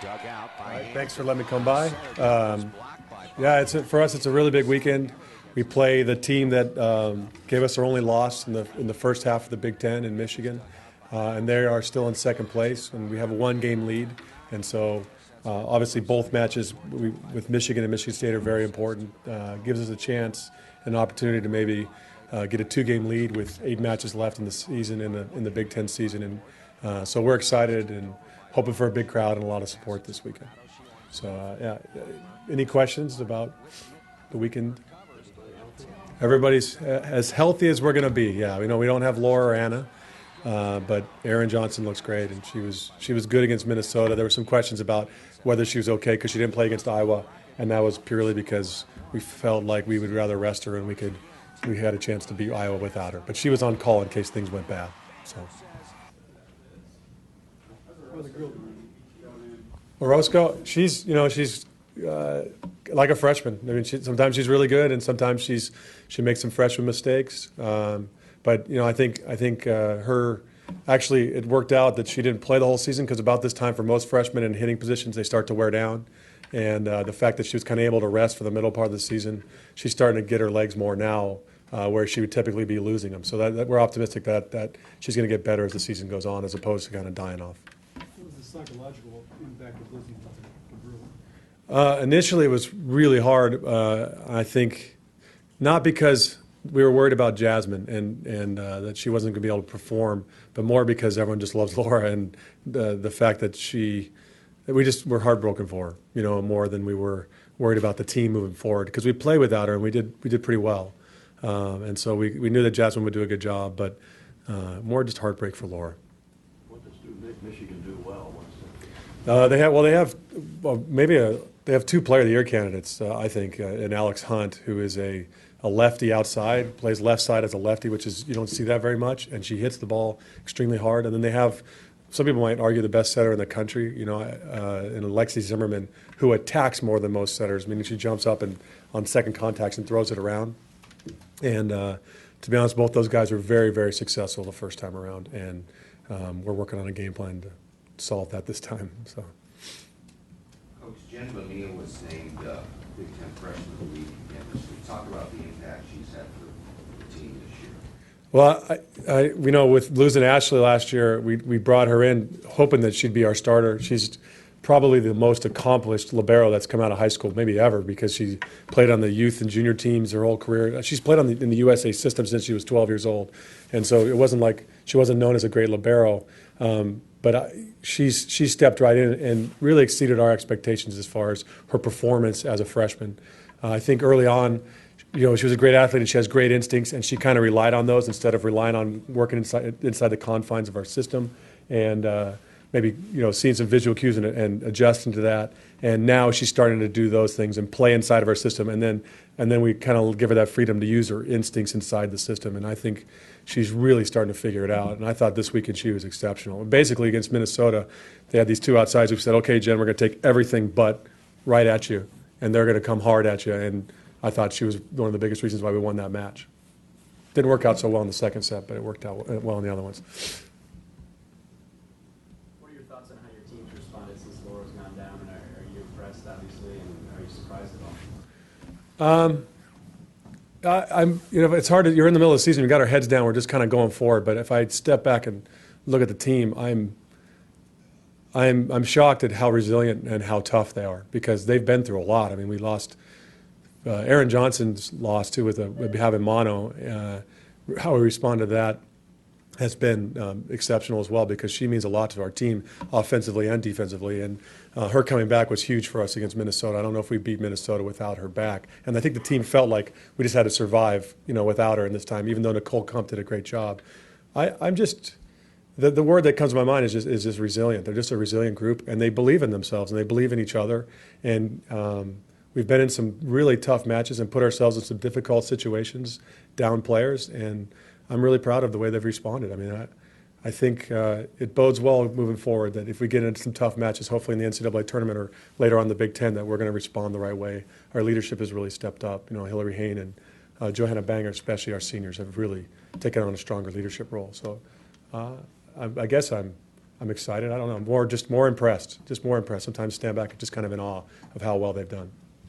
All right, thanks for letting me come by. Yeah, for us, it's a really big weekend. We play the team that gave us our only loss in the first half of the Big Ten in Michigan, and they are still in second place, and we have a one-game lead. And so, obviously, both matches with Michigan and Michigan State are very important. Gives us a chance, an opportunity to maybe get a two-game lead with 8 matches left in the season in the Big Ten season, and so we're excited and hoping for a big crowd and a lot of support this weekend. So, yeah, any questions about the weekend? Everybody's as healthy as we're going to be. Yeah, we don't have Laura or Anna, but Erin Johnson looks great, and she was good against Minnesota. There were some questions about whether she was okay because she didn't play against Iowa, and that was purely because we felt like we would rather rest her and we had a chance to beat Iowa without her. But she was on call in case things went bad. So. Orozco, she's like a freshman. I mean, sometimes she's really good, and sometimes she makes some freshman mistakes. But I think her actually it worked out that she didn't play the whole season because about this time for most freshmen in hitting positions they start to wear down, and the fact that she was kind of able to rest for the middle part of the season, she's starting to get her legs more now. Where she would typically be losing them. So that we're optimistic that she's going to get better as the season goes on as opposed to kind of dying off. What was the psychological impact of losing to Initially, it was really hard. I think not because we were worried about Jasmine and that she wasn't going to be able to perform, but more because everyone just loves Laura and the fact that we just were heartbroken for her, more than we were worried about the team moving forward because we played without her and we did pretty well. And so we knew that Jasmine would do a good job, but more just heartbreak for Laura. What does Michigan do well? They have 2 Player of the Year candidates, I think, and Alex Hunt, who is a lefty outside, plays left side as a lefty, which is you don't see that very much, and she hits the ball extremely hard. And then they have some people might argue the best setter in the country, in Alexi Zimmerman, who attacks more than most setters, meaning she jumps up and on second contacts and throws it around. And to be honest, both those guys were very, very successful the first time around, and we're working on a game plan to solve that this time. So. Coach, Jen Bonilla was named Big Ten Freshman of the Week again. So talk about the impact she's had for the team this year. Well, with losing Ashley last year, we brought her in hoping that she'd be our starter. She's probably the most accomplished libero that's come out of high school, maybe ever, because she played on the youth and junior teams her whole career. She's played in the USA system since she was 12 years old, and so it wasn't like she wasn't known as a great libero. But she stepped right in and really exceeded our expectations as far as her performance as a freshman. I think early on, she was a great athlete and she has great instincts, and she kind of relied on those instead of relying on working inside the confines of our system and maybe seeing some visual cues and adjusting to that. And now she's starting to do those things and play inside of our system, and then we kind of give her that freedom to use her instincts inside the system. And I think she's really starting to figure it out. And I thought this weekend she was exceptional. Basically against Minnesota, they had these 2 outsides who said, "Okay, Jen, we're going to take everything but right at you, and they're going to come hard at you." And I thought she was one of the biggest reasons why we won that match. Didn't work out so well in the second set, but it worked out well in the other ones. What are your thoughts on how your team's responded since Laura's gone down? And are you impressed, obviously, and are you surprised at all? It's hard. You're in the middle of the season. We've got our heads down. We're just kind of going forward. But if I step back and look at the team, I'm shocked at how resilient and how tough they are because they've been through a lot. I mean, we lost Erin Johnson's lost too with having mono. How we respond to that has been exceptional as well because she means a lot to our team offensively and defensively. And her coming back was huge for us against Minnesota. I don't know if we beat Minnesota without her back. And I think the team felt like we just had to survive, without her in this time, even though Nicole Kump did a great job. I'm just the word that comes to my mind is just resilient. They're just a resilient group, and they believe in themselves and they believe in each other. And we've been in some really tough matches and put ourselves in some difficult situations, down players, and I'm really proud of the way they've responded. I mean, I think it bodes well moving forward that if we get into some tough matches, hopefully in the NCAA tournament or later on the Big Ten, that we're going to respond the right way. Our leadership has really stepped up. Hillary Hayne and Johanna Banger, especially our seniors, have really taken on a stronger leadership role. So I guess I'm I'm excited. I don't know. Just more impressed. Just more impressed. Sometimes stand back and just kind of in awe of how well they've done.